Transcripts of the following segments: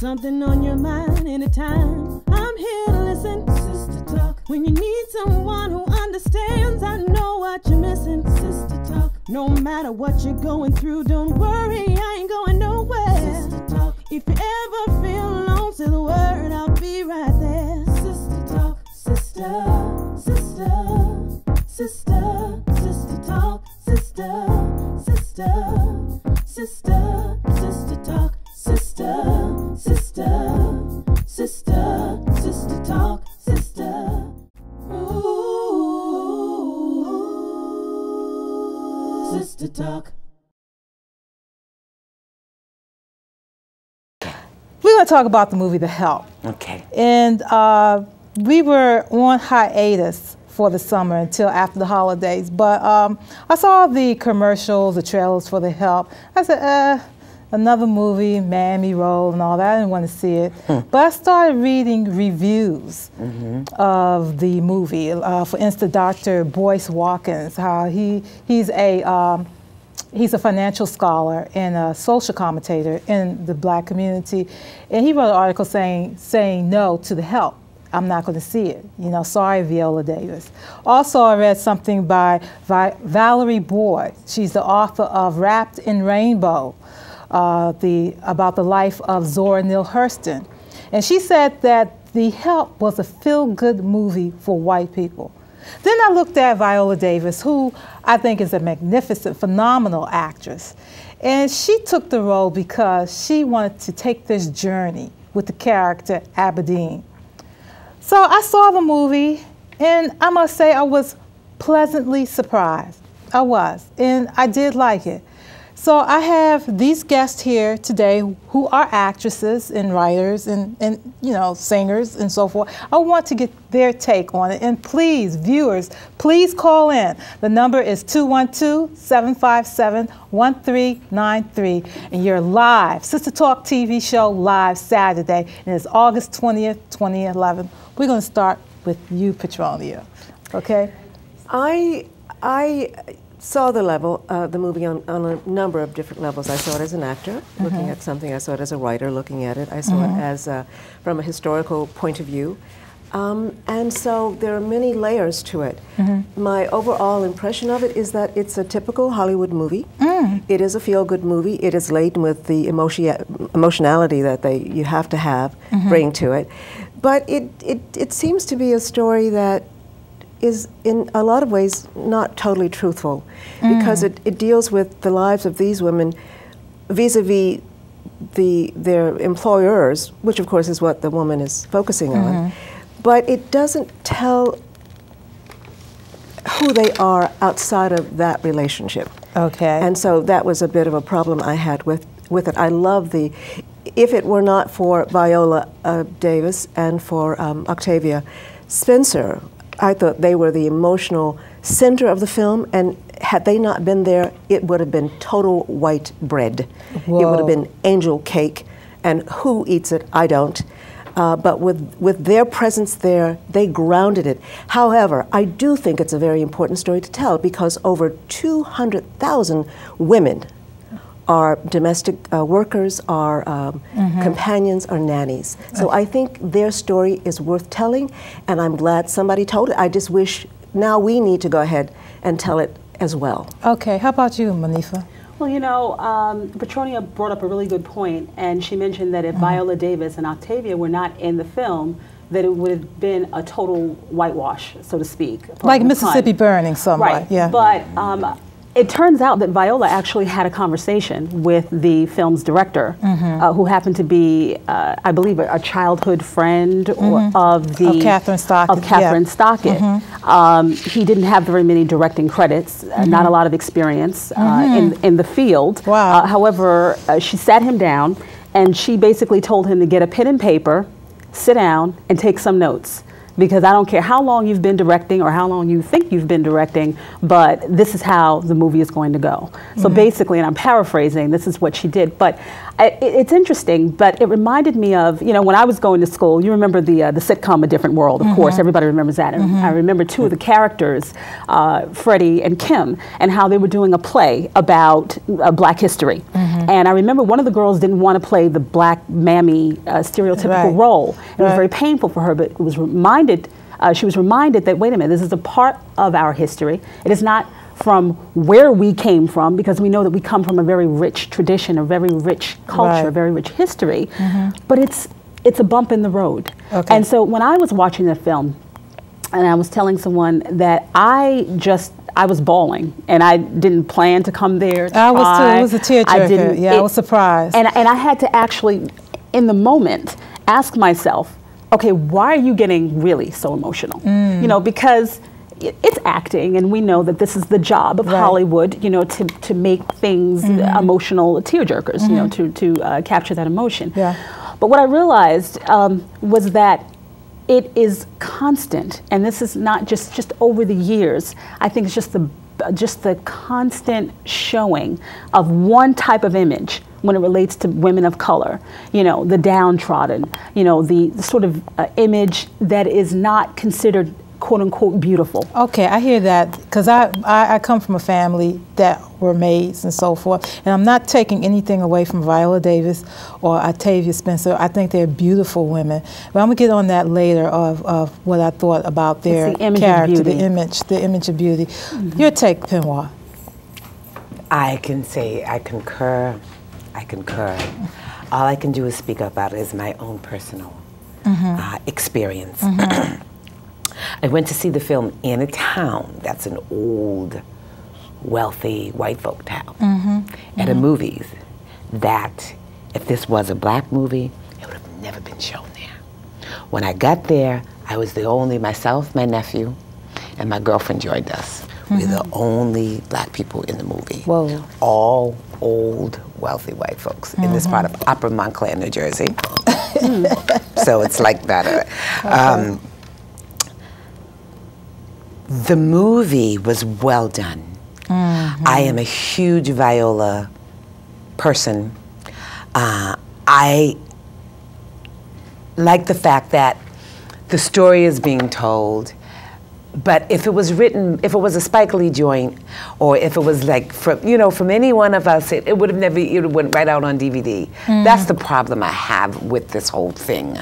something on your mind anytime, I'm here to listen. Sister Talk. When you need someone who understands, I know what you're missing. Sister Talk. No matter what you're going through, don't worry, I ain't going nowhere. Sister Talk. If you ever feel alone, say the word, I'll be right there. Sister Talk. Sister, sister, sister, sister talk, sister, sister, sister, sister talk, sister, sister, sister, sister talk, sister. Ooh, sister talk. We're going to talk about the movie The Help. Okay. And we were on hiatus for the summer until after the holidays, but I saw the commercials, the trailers for The Help. I said, another movie, Miami role and all that. I didn't want to see it. But I started reading reviews of the movie. For instance, Dr. Boyce Watkins, how he's a financial scholar and a social commentator in the Black community, and he wrote an article saying no to The Help. I'm not going to see it. You know, sorry, Viola Davis. Also, I read something by Valerie Boyd. She's the author of Wrapped in Rainbow, about the life of Zora Neale Hurston. And she said that The Help was a feel-good movie for white people. Then I looked at Viola Davis, who I think is a magnificent, phenomenal actress. And she took the role because she wanted to take this journey with the character Aberdeen. So I saw the movie, and I must say I was pleasantly surprised. I was, and I did like it. So I have these guests here today who are actresses and writers and you know, singers and so forth. I want to get their take on it. And please, viewers, please call in. The number is 212-757-1393. And you're live, Sister Talk TV show, live Saturday. And it's August 20th, 2011. We're going to start with you, Petronia, okay? I saw the movie on a number of different levels. I saw it as an actor, looking at something. I saw it as a writer, looking at it. I saw it as from a historical point of view. And so there are many layers to it. My overall impression of it is that it's a typical Hollywood movie. It is a feel-good movie. It is laden with the emotionality that you have to bring to it. But it seems to be a story that is in a lot of ways not totally truthful, because it deals with the lives of these women vis-a-vis their employers, which of course is what the woman is focusing on, but it doesn't tell who they are outside of that relationship. Okay. And so that was a bit of a problem I had with it. I love if it were not for Viola Davis and for Octavia Spencer, I thought they were the emotional center of the film, and had they not been there, it would have been total white bread. Whoa. It would have been angel cake, and who eats it? I don't. But with their presence there, they grounded it. However, I do think it's a very important story to tell, because over 200,000 women are domestic workers, are companions, are nannies. So I think their story is worth telling, and I'm glad somebody told it. I just wish now we need to go ahead and tell it as well. Okay, how about you, Manifa? Well, you know, Petronia brought up a really good point, and she mentioned that if Viola Davis and Octavia were not in the film, that it would have been a total whitewash, so to speak. Like Mississippi Burning somewhat, right. Yeah. But it turns out that Viola actually had a conversation with the film's director, who happened to be, I believe, a childhood friend of Catherine Stockett. He didn't have very many directing credits, not a lot of experience in the field. Wow. However, she sat him down, and she basically told him to get a pen and paper, sit down, and take some notes. Because I don't care how long you've been directing or how long you think you've been directing, but this is how the movie is going to go. So basically, and I'm paraphrasing, this is what she did. But it's interesting, but it reminded me of, you know, when I was going to school, you remember the sitcom A Different World, of course, everybody remembers that. And I remember two of the characters, Freddie and Kim, and how they were doing a play about Black history. And I remember one of the girls didn't want to play the black mammy stereotypical role. It was very painful for her, but it was she was reminded that, wait a minute, this is a part of our history. It is not from where we came from, because we know that we come from a very rich tradition, a very rich culture, a very rich history, but it's a bump in the road. And so when I was watching the film, and I was telling someone that I was bawling, and I didn't plan to come there to I was cry. too. It was a tearjerker. Yeah, I was surprised. And I had to actually, in the moment, ask myself, okay, why are you getting really so emotional? You know, because it's acting, and we know that this is the job of Hollywood, you know, to make things emotional tearjerkers, you know, to capture that emotion. But what I realized was that it is constant, and this is not just over the years. I think it's just the constant showing of one type of image when it relates to women of color. You know, the downtrodden. You know, the sort of image that is not considered quote unquote beautiful. Okay, I hear that, because I come from a family that were maids and so forth, and I'm not taking anything away from Viola Davis or Octavia Spencer. I think they're beautiful women, but I'm gonna get on that later of what I thought about their character, the image of beauty. Your take, Pinwa? I can say I concur. All I can do is speak about it as my own personal experience. I went to see the film in a town that's an old, wealthy white folk town at a movies that, if this was a black movie, it would have never been shown there. When I got there, I was the only, myself, my nephew, and my girlfriend joined us. We were the only black people in the movie. Whoa. All old, wealthy white folks in this part of Upper Montclair, New Jersey. So it's like that. The movie was well done. I am a huge Viola person. I like the fact that the story is being told, but if it was written, if it was a Spike Lee joint, or if it was like from, you know, from any one of us, it would have never, it went right out on DVD. That's the problem I have with this whole thing.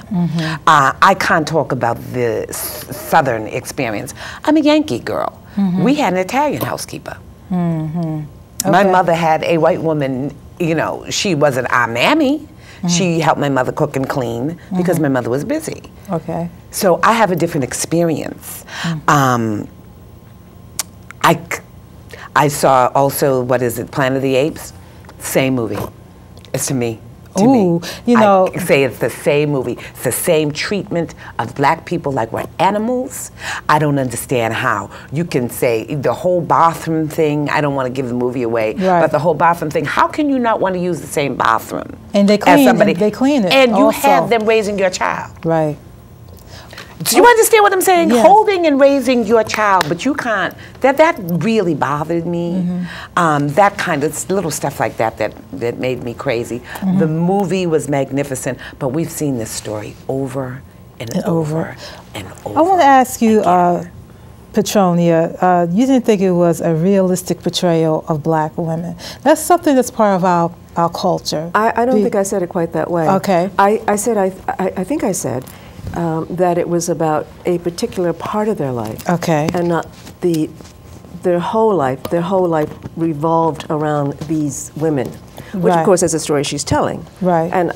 I can't talk about the Southern experience. I'm a Yankee girl. We had an Italian housekeeper. My mother had a white woman, you know, she wasn't our mammy. She helped my mother cook and clean because my mother was busy. Okay. So I have a different experience. I saw also, what is it, Planet of the Apes? Same movie. It's to me. You know, I say it's the same movie. It's the same treatment of black people like we're animals. I don't understand how you can say the whole bathroom thing. I don't want to give the movie away, but the whole bathroom thing. How can you not want to use the same bathroom? And they clean, it. And you have them raising your child. Right. Do you understand what I'm saying? Yes. Holding and raising your child, but you can't. That really bothered me. That kind of little stuff like that made me crazy. The movie was magnificent, but we've seen this story over and over and over. I want to ask you, Petronia, you didn't think it was a realistic portrayal of black women. That's something that's part of our culture. I don't think I said it quite that way. Okay. I think I said that it was about a particular part of their life. Okay. And not their whole life. Their whole life revolved around these women, which of course is a story she's telling. Right. And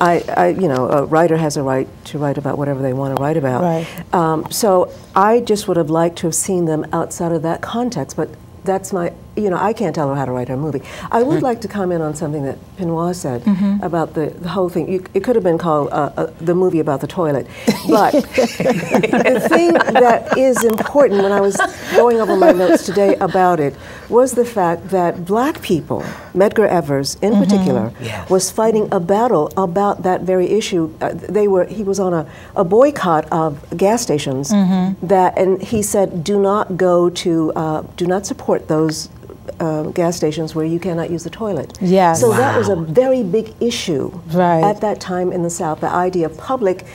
you know, a writer has a right to write about whatever they want to write about. Right. So I just would have liked to have seen them outside of that context, but that's my, you know, I can't tell her how to write her movie. I would like to comment on something that Pinwa said about the whole thing. It could have been called the movie about the toilet. But the thing that is important when I was going over my notes today about it was the fact that black people, Medgar Evers in particular, was fighting a battle about that very issue. He was on a boycott of gas stations and he said, do not go to, do not support those gas stations where you cannot use the toilet. Yes. So that was a very big issue Right. at that time in the South, the idea of public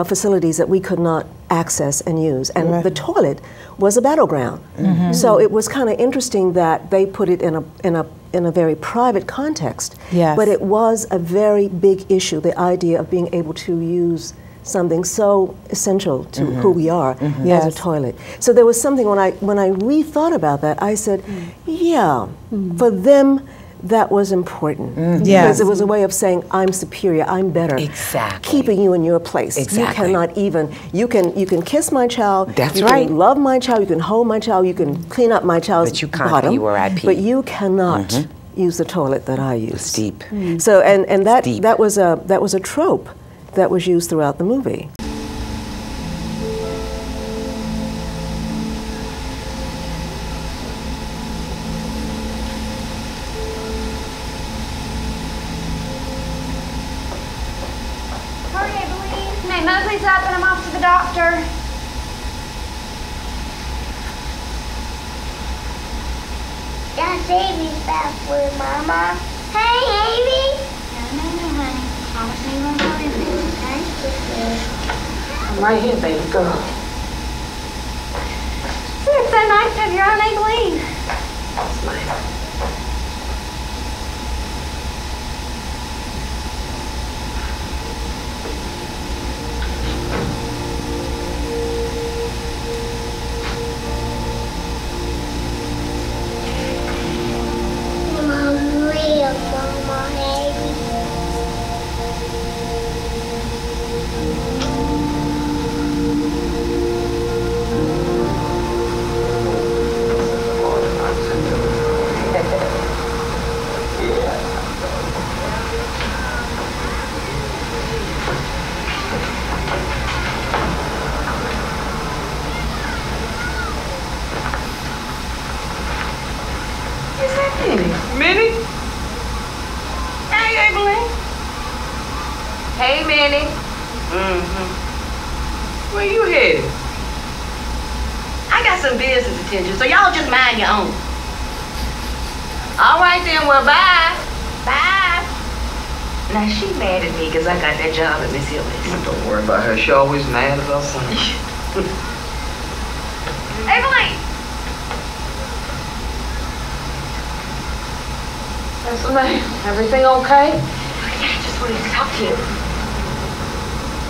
facilities that we could not access and use. And Right. the toilet was a battleground. So it was kind of interesting that they put it in a very private context. Yes. But it was a very big issue, the idea of being able to use something so essential to who we are as Yes. a toilet. So there was something, when I rethought about that, I said, yeah, for them, that was important. Yes. Because it was a way of saying, I'm superior, I'm better. Exactly. Keeping you in your place. Exactly. You cannot even, you can kiss my child. That's you right. can love my child, you can hold my child, you can clean up my child's But you can't bottom. pee where I pee. But you cannot use the toilet that I use. It's deep. So, and that, deep. that was a trope that was used throughout the movie. Hurry, Evelyn. Nay, Mosley's up and I'm off to the doctor. That's Amy's bathroom, Mama. Hey, Amy. No, honey. Mama's saying we're going in there, okay? I'm right here, baby girl. It's so nice to have your own Evelyn. That's mine. Mama, real Mama, Amy. Minnie? Hey, Evelyn. Hey, Minnie. Where you headed? I got some business to tend to, so y'all just mind your own. All right then, well, bye. Bye. Now, she mad at me because I got that job at Miss Hillis. Don't worry about her. She always mad about something. Evelyn! That's me. Everything okay? Yeah, I just wanted to talk to you.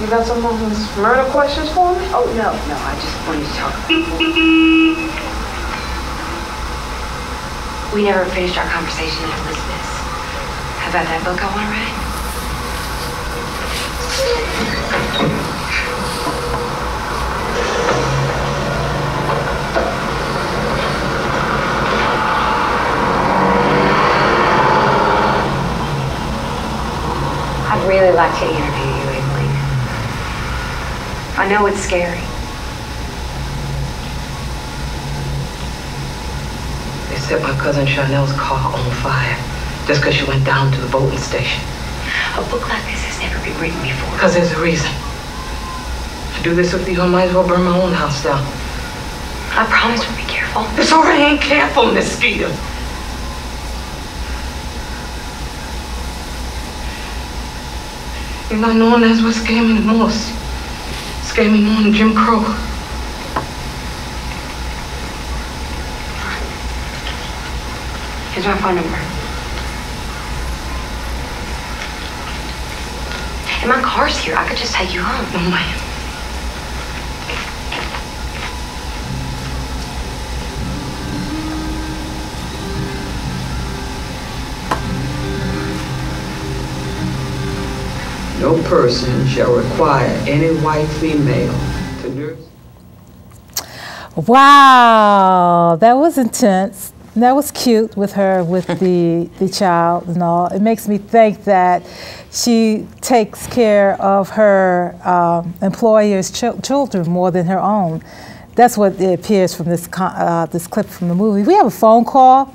You got some of those murder questions for me? Oh, no, I just wanted to talk. We never finished our conversation at Elizabeth's. How about that book I want to write? I'd really like to interview you, Evelyn. I know it's scary. They set my cousin Chanel's car on fire just because she went down to the voting station. A book like this has never been written before. Because there's a reason. To do this with you, I might as well burn my own house down. I promise we'll be careful. It's all right, I ain't careful, Miss Skeeter. You're not knowing that's what scared me the most. Scared me more than Jim Crow. Here's my phone number. And my car's here. I could just take you home. No, ma'am. No person shall require any white female to nurse. Wow, that was intense. That was cute with her, with the child and all. It makes me think that she takes care of her employer's children more than her own. That's what it appears from this this clip from the movie. We have a phone call.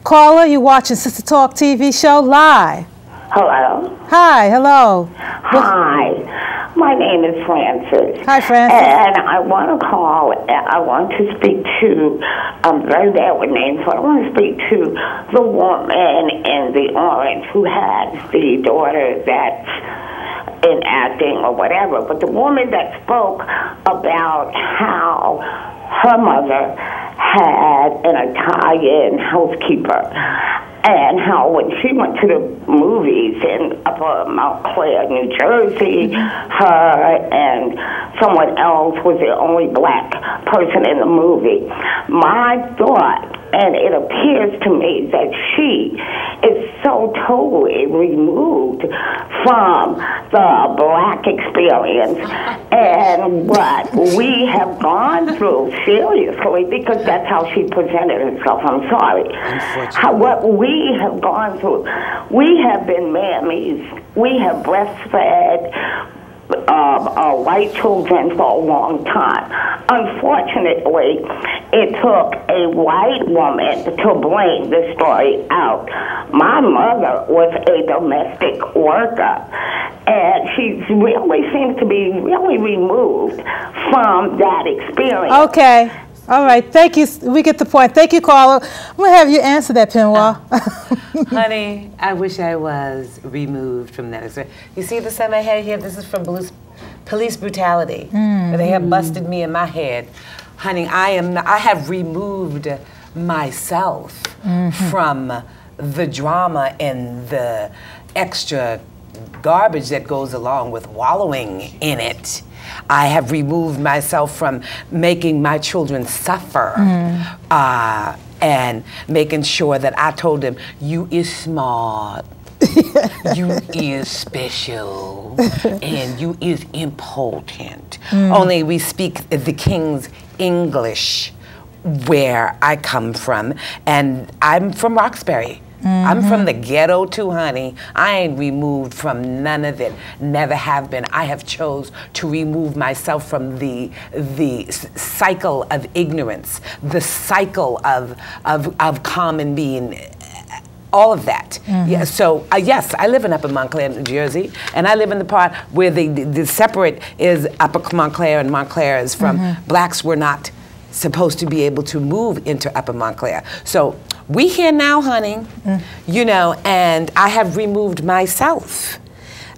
Caller, you're watching Sister Talk TV show live. Hello. Hi, hello. Hi. My name is Frances. Hi, Frances. And I want to call, I want to speak to, I'm very bad with names, so I want to speak to the woman in the orange who has the daughter that's in acting or whatever. But the woman that spoke about how her mother had an Italian housekeeper, and how when she went to the movies in Upper Montclair, New Jersey, her and someone else was the only black person in the movie. My thought, and it appears to me that she is so totally removed from the black experience and what we have gone through, seriously, because that's how she presented herself. I'm sorry. What we have gone through, we have been mammies, we have breastfed white children for a long time. Unfortunately, it took a white woman to bring this story out. My mother was a domestic worker, and she really seems to be really removed from that experience. Okay. All right. Thank you. We get the point. Thank you, caller. I'm going to have you answer that, Pinwa. Honey, I wish I was removed from that experience. You see the son I had here? This is from police brutality. Where they have busted me in my head. Honey, I have removed myself from the drama and the extra garbage that goes along with wallowing in it. I have removed myself from making my children suffer and making sure that I told them, you is smart, you is special, and you is important. Only we speak the King's English where I come from, and I'm from Roxbury. I'm from the ghetto too, honey. I ain't removed from none of it. Never have been. I have chose to remove myself from the cycle of ignorance, the cycle of common being. All of that. Yeah, so, yes, I live in Upper Montclair, New Jersey, and I live in the part where the separate is Upper Montclair, and Montclair is from blacks were not supposed to be able to move into Upper Montclair. So we here now, honey, you know, and I have removed myself.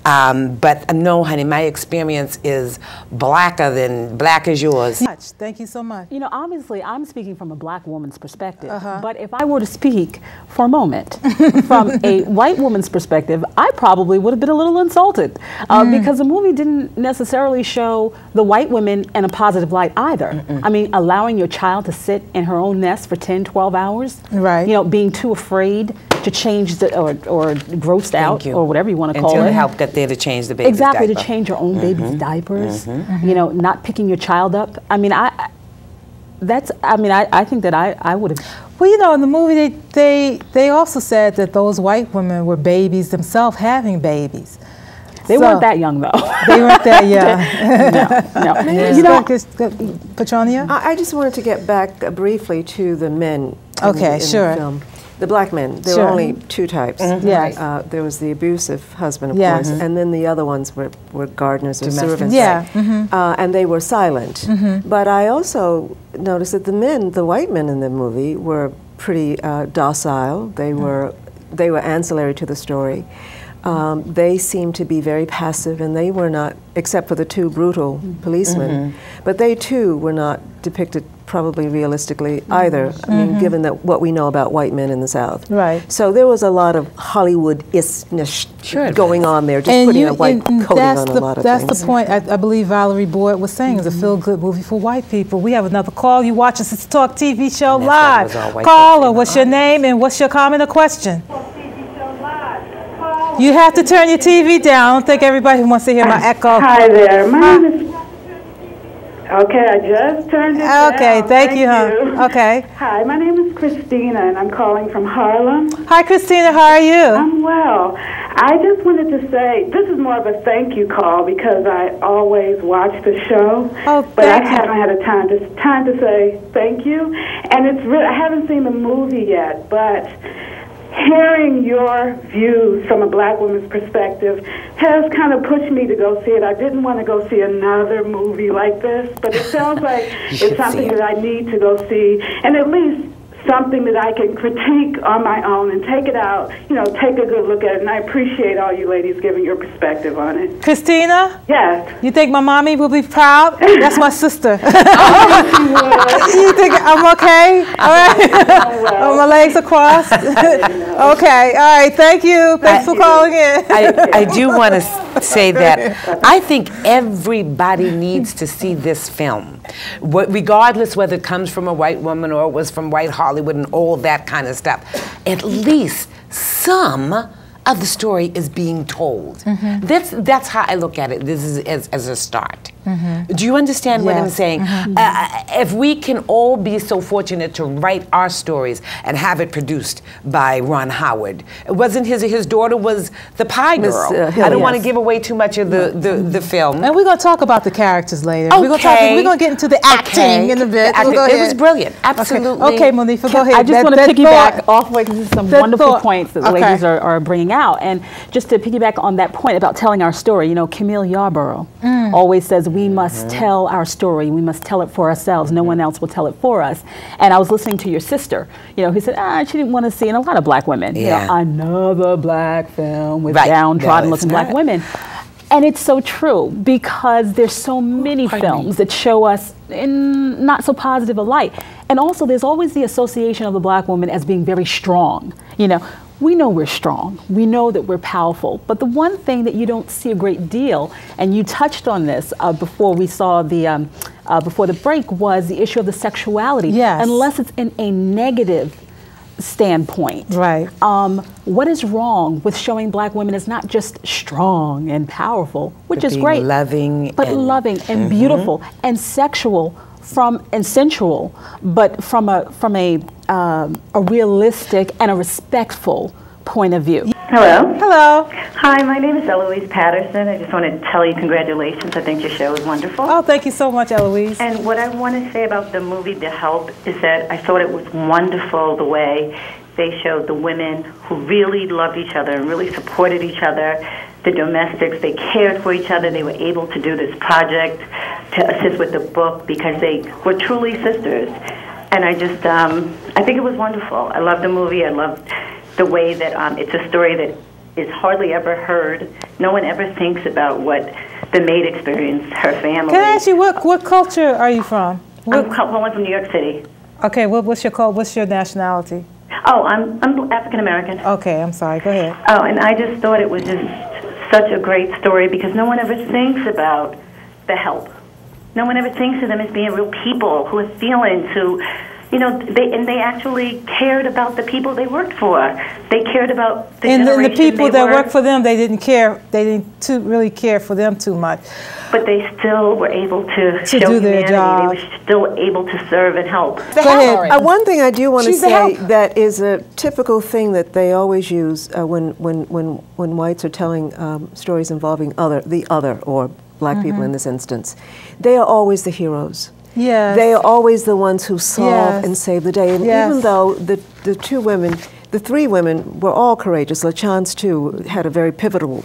But no, honey, my experience is black as yours. Thank you so much. You know, obviously, I'm speaking from a black woman's perspective. But if I were to speak for a moment from a white woman's perspective, I probably would have been a little insulted because the movie didn't necessarily show the white women in a positive light either. I mean, allowing your child to sit in her own nest for 10, 12 hours, right? You know, being too afraid to change the, or grossed out, or whatever you want to call it. Until help get there to change the baby's diaper. diaper. To change your own baby's diapers. You know, not picking your child up. I mean, I think that I would have. Well, you know, in the movie, they also said that those white women were babies themselves having babies. They weren't that young, though. They weren't that young. No. Yeah. You know, Petronia? I just wanted to get back briefly to the men in the film. The black men, there were only two types. Yes. There was the abusive husband, of course, and then the other ones were gardeners or servants. And they were silent. But I also noticed that the white men in the movie were pretty docile. They were ancillary to the story. They seemed to be very passive, and they were not, except for the two brutal policemen, but they too were not depicted probably realistically either. I mean, given that what we know about white men in the South. Right. So there was a lot of Hollywood-ishness going on there, just putting a white coating on a lot of things. That's the point I believe Valerie Boyd was saying. It's a feel-good movie for white people. We have another call. You watch us Talk TV show live. Caller, what's your name and what's your comment or question? You have to turn your TV down. I don't think everybody wants to hear my echo. Hi there. My name is... Okay, I just turned it down. Okay, thank you, huh? Okay. Hi, my name is Christina, and I'm calling from Harlem. Hi, Christina. How are you? I'm well. I just wanted to say, this is more of a thank you call because I always watch the show. But I haven't had a time to say thank you. And it's really, I haven't seen the movie yet, but hearing your views from a black woman's perspective has kind of pushed me to go see it. I didn't want to go see another movie like this, but it sounds like it's something that I need to go see, and at least something that I can critique on my own and take it out, you know, take a good look at it. And I appreciate all you ladies giving your perspective on it. Christina? Yes. You think my mommy will be proud? That's my sister. You think I'm okay? All right. Oh, my legs are crossed. Okay. All right. Thank you. Thanks for calling in. I do want to say that I think everybody needs to see this film, regardless whether it comes from a white woman or it was from white Hollywood and all that kind of stuff. At least some of the story is being told. Mm-hmm. That's how I look at it. This is as a start. Mm-hmm. Do you understand what I'm saying? Mm-hmm. If we can all be so fortunate to write our stories and have it produced by Ron Howard. It wasn't his daughter was the pie girl. I don't want to give away too much of the film. And we're going to talk about the characters later. Okay. We're going to get into the acting in a bit. It was brilliant. Absolutely. Okay, Monifa, go ahead. I just want to piggyback off some wonderful points that the ladies are bringing out. And just to piggyback on that point about telling our story, you know, Camille Yarborough always says we must tell our story. We must tell it for ourselves. No one else will tell it for us. And I was listening to your sister, you know, who said, she didn't want to see, and a lot of black women, you know, another black film with downtrodden looking black women. And it's so true, because there's so many films that show us in not so positive a light. And also there's always the association of the black woman as being very strong. You know, we know we're strong. We know that we're powerful. But the one thing that you don't see a great deal, and you touched on this before we saw the before the break, was the issue of the sexuality. Yes. Unless it's in a negative standpoint. Right. What is wrong with showing black women as not just strong and powerful, which is great, loving, but loving and beautiful and sexual and sensual, but from a realistic and a respectful point of view. Hello. Hello. Hi, my name is Eloise Patterson. I just want to tell you congratulations. I think your show is wonderful. Oh, thank you so much, Eloise. And what I want to say about the movie The Help is that I thought it was wonderful the way they showed the women who really loved each other and really supported each other, the domestics, they cared for each other. They were able to do this project to assist with the book because they were truly sisters. And I just, I think it was wonderful. I love the movie. I love the way that it's a story that is hardly ever heard. No one ever thinks about what the maid experienced, her family. Can I ask you, what culture are you from? I'm calling from New York City. Okay, what's your nationality? Oh, I'm African American. Okay, I'm sorry. Go ahead. Oh, and I just thought it was just such a great story because no one ever thinks about the help. No one ever thinks of them as being real people who have feelings, who, you know, they actually cared about the people they worked for. They cared about the generation. And the people that worked for them, they didn't care. They didn't really care for them too much. But they still were able to show do their job. They were still able to serve and help. Go ahead. One thing I do want to say that is a typical thing that they always use when whites are telling stories involving the other or black people in this instance. They are always the heroes. Yes. They are always the ones who solve and save the day. And even though the three women were all courageous, LaChance too had a very pivotal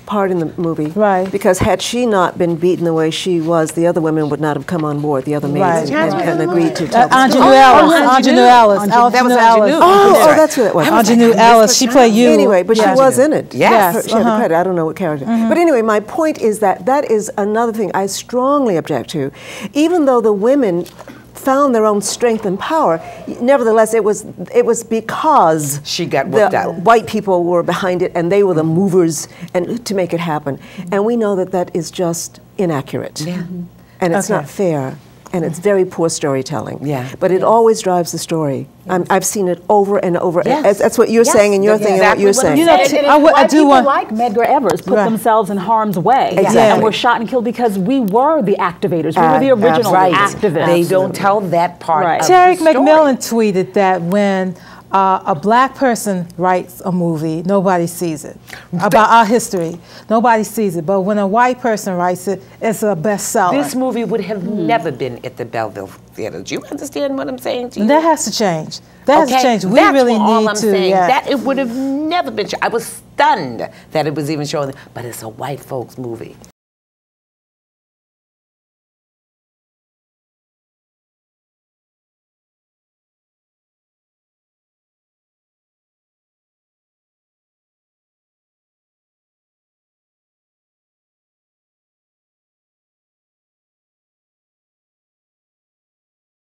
part in the movie. Right. Because had she not been beaten the way she was, the other women would not have come on board, the other maids, and agreed to tell the story. Ingenue Ellis. That was Ingenue. Oh, that's who that was. Ingenue Ellis. She played you. Anyway, but she was in it. Yes. She had the credit. I don't know what character. But anyway, my point is that is another thing I strongly object to. Even though the women found their own strength and power, nevertheless, it was because she got worked out. White people were behind it, and they were the movers and to make it happen. And we know that that is just inaccurate, and it's not fair, and it's very poor storytelling. But it always drives the story. I've seen it over and over. That's what you're saying, and you're thinking what you're saying. You know, I do want like Medgar Evers put themselves in harm's way, and were shot and killed because we were the activators. We were the original activists. They don't tell that part. Tarek McMillan tweeted that when a black person writes a movie, nobody sees it. About our history, nobody sees it. But when a white person writes it, it's a bestseller. This movie would have never been at the Belleville Theater. Do you understand what I'm saying to you? That has to change. That has to change. We That's really all need I'm to. saying. Yeah. That it would have never been shown. I was stunned that it was even shown, but it's a white folks movie.